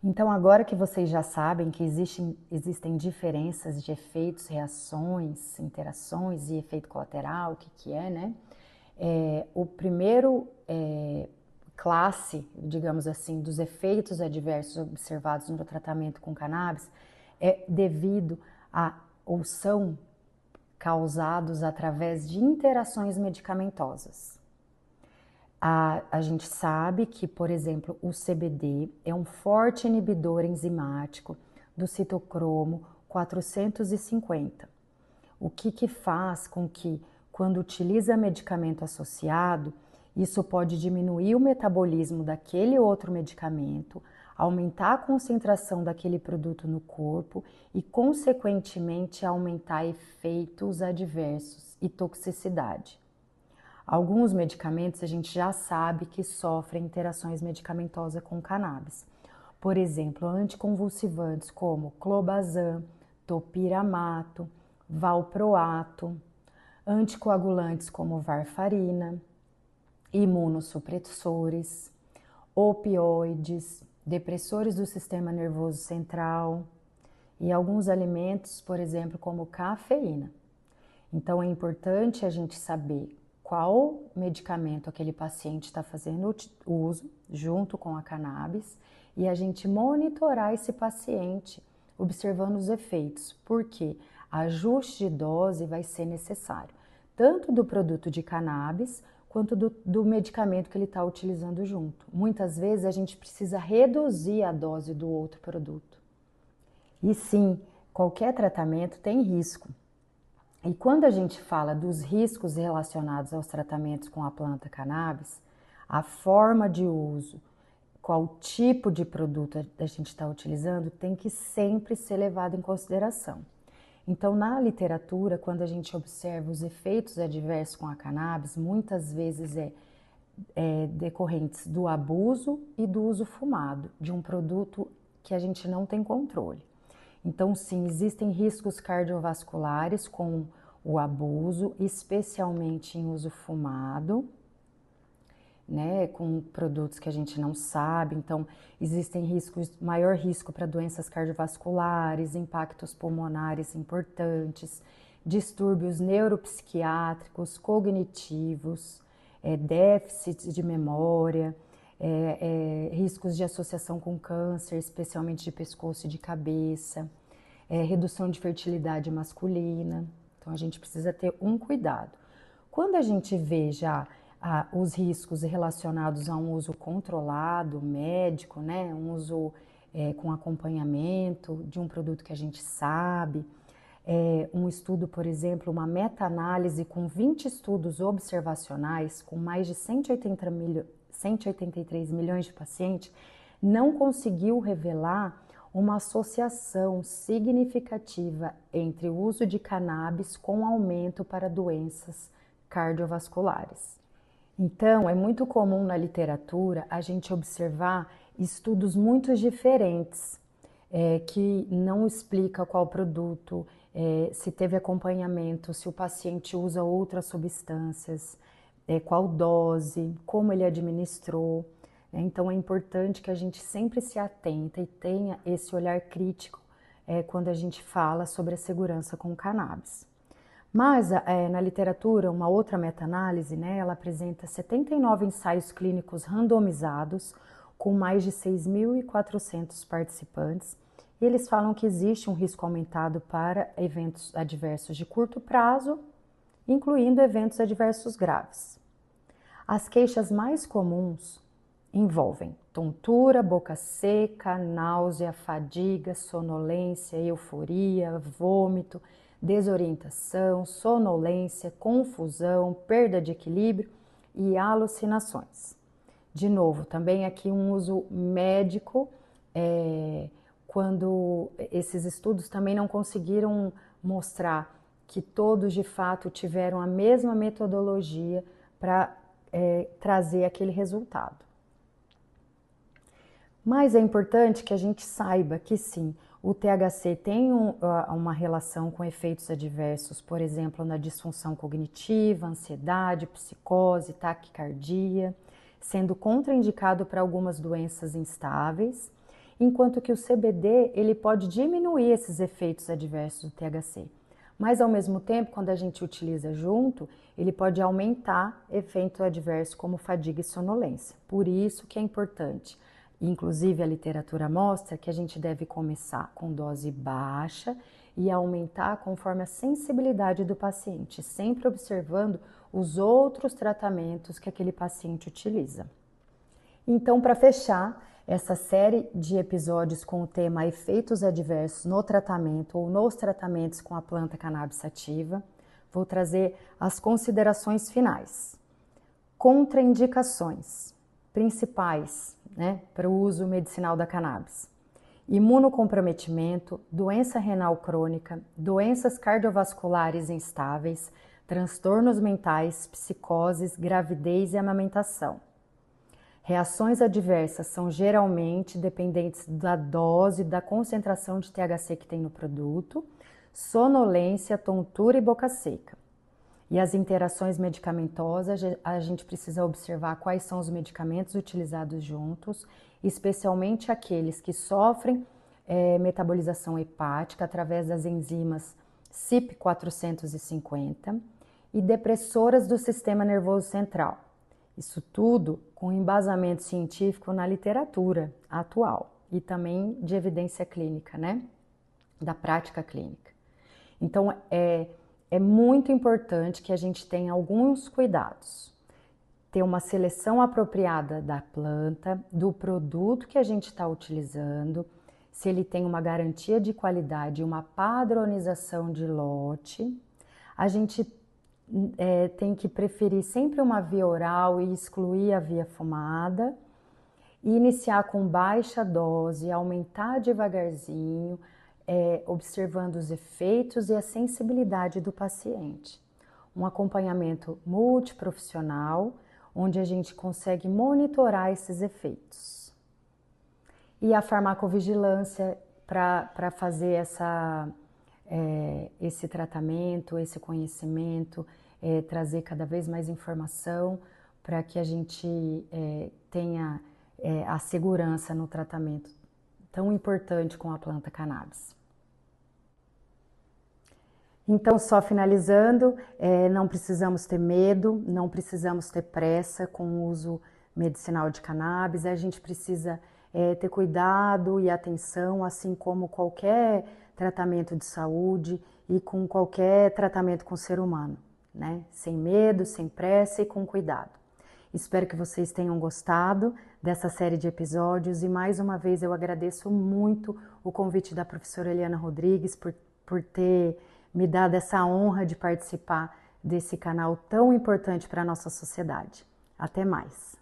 Então, agora que vocês já sabem que existem diferenças de efeitos, reações, interações e efeito colateral, o que que é, né? O primeiro classe, digamos assim, dos efeitos adversos observados no tratamento com cannabis é devido a, ou são causados através de interações medicamentosas. A gente sabe que, por exemplo, o CBD é um forte inibidor enzimático do citocromo 450. O que faz com que, quando utiliza medicamento associado, isso pode diminuir o metabolismo daquele outro medicamento, aumentar a concentração daquele produto no corpo e, consequentemente, aumentar efeitos adversos e toxicidade. Alguns medicamentos a gente já sabe que sofrem interações medicamentosas com cannabis. Por exemplo, anticonvulsivantes como clobazam, topiramato, valproato, anticoagulantes como varfarina, imunossupressores, opioides, depressores do sistema nervoso central e alguns alimentos, por exemplo, como cafeína. Então é importante a gente saber qual medicamento aquele paciente está fazendo uso junto com a cannabis e a gente monitorar esse paciente observando os efeitos, porque ajuste de dose vai ser necessário, tanto do produto de cannabis quanto do medicamento que ele está utilizando junto. Muitas vezes a gente precisa reduzir a dose do outro produto. E sim, qualquer tratamento tem risco. E quando a gente fala dos riscos relacionados aos tratamentos com a planta cannabis, a forma de uso, qual tipo de produto a gente está utilizando, tem que sempre ser levado em consideração. Então, na literatura, quando a gente observa os efeitos adversos com a cannabis, muitas vezes decorrentes do abuso e do uso fumado de um produto que a gente não tem controle. Então, sim, existem riscos cardiovasculares com o abuso, especialmente em uso fumado, né, com produtos que a gente não sabe. Então, existem riscos, maior risco para doenças cardiovasculares, impactos pulmonares importantes, distúrbios neuropsiquiátricos, cognitivos, déficits de memória, riscos de associação com câncer, especialmente de pescoço e de cabeça, redução de fertilidade masculina. Então a gente precisa ter um cuidado. Quando a gente vê já os riscos relacionados a um uso controlado, médico, né, um uso com acompanhamento de um produto que a gente sabe, um estudo, por exemplo, uma meta-análise com 20 estudos observacionais com mais de 183 milhões de pacientes, não conseguiu revelar uma associação significativa entre o uso de cannabis com aumento para doenças cardiovasculares. Então, é muito comum na literatura a gente observar estudos muito diferentes, que não explica qual produto, se teve acompanhamento, se o paciente usa outras substâncias, qual dose, como ele administrou. Então é importante que a gente sempre se atenta e tenha esse olhar crítico quando a gente fala sobre a segurança com o cannabis. Mas na literatura, uma outra meta-análise, né, ela apresenta 79 ensaios clínicos randomizados com mais de 6.400 participantes. E eles falam que existe um risco aumentado para eventos adversos de curto prazo, incluindo eventos adversos graves. As queixas mais comuns envolvem tontura, boca seca, náusea, fadiga, sonolência, euforia, vômito, desorientação, sonolência, confusão, perda de equilíbrio e alucinações. De novo, também aqui um uso médico, quando esses estudos também não conseguiram mostrar que todos de fato tiveram a mesma metodologia para trazer aquele resultado. Mas é importante que a gente saiba que sim, o THC tem uma relação com efeitos adversos, por exemplo, na disfunção cognitiva, ansiedade, psicose, taquicardia, sendo contraindicado para algumas doenças instáveis enquanto que o CBD ele pode diminuir esses efeitos adversos do THC. Mas ao mesmo tempo, quando a gente utiliza junto, ele pode aumentar efeito adverso como fadiga e sonolência. Por isso que é importante. Inclusive a literatura mostra que a gente deve começar com dose baixa e aumentar conforme a sensibilidade do paciente, sempre observando os outros tratamentos que aquele paciente utiliza. Então, para fechar essa série de episódios com o tema efeitos adversos no tratamento ou nos tratamentos com a planta cannabis sativa, vou trazer as considerações finais. Contraindicações principais, para o uso medicinal da cannabis: imunocomprometimento, doença renal crônica, doenças cardiovasculares instáveis, transtornos mentais, psicoses, gravidez e amamentação. Reações adversas são geralmente dependentes da dose e da concentração de THC que tem no produto, sonolência, tontura e boca seca. E as interações medicamentosas, a gente precisa observar quais são os medicamentos utilizados juntos, especialmente aqueles que sofrem metabolização hepática através das enzimas CYP450 e depressoras do sistema nervoso central. Isso tudo com embasamento científico na literatura atual e também de evidência clínica, da prática clínica. Então, é muito importante que a gente tenha alguns cuidados. Ter uma seleção apropriada da planta, do produto que a gente está utilizando, se ele tem uma garantia de qualidade, uma padronização de lote. A gente tem que preferir sempre uma via oral e excluir a via fumada, e iniciar com baixa dose, aumentar devagarzinho, observando os efeitos e a sensibilidade do paciente. Um acompanhamento multiprofissional, onde a gente consegue monitorar esses efeitos. E a farmacovigilância para fazer esse tratamento, esse conhecimento, trazer cada vez mais informação para que a gente tenha a segurança no tratamento tão importante com a planta cannabis. Então, só finalizando, não precisamos ter medo, não precisamos ter pressa com o uso medicinal de cannabis, a gente precisa ter cuidado e atenção, assim como qualquer tratamento de saúde e com qualquer tratamento com o ser humano, Sem medo, sem pressa e com cuidado. Espero que vocês tenham gostado dessa série de episódios e mais uma vez eu agradeço muito o convite da professora Eliana Rodrigues por ter me dado essa honra de participar desse canal tão importante para a nossa sociedade. Até mais!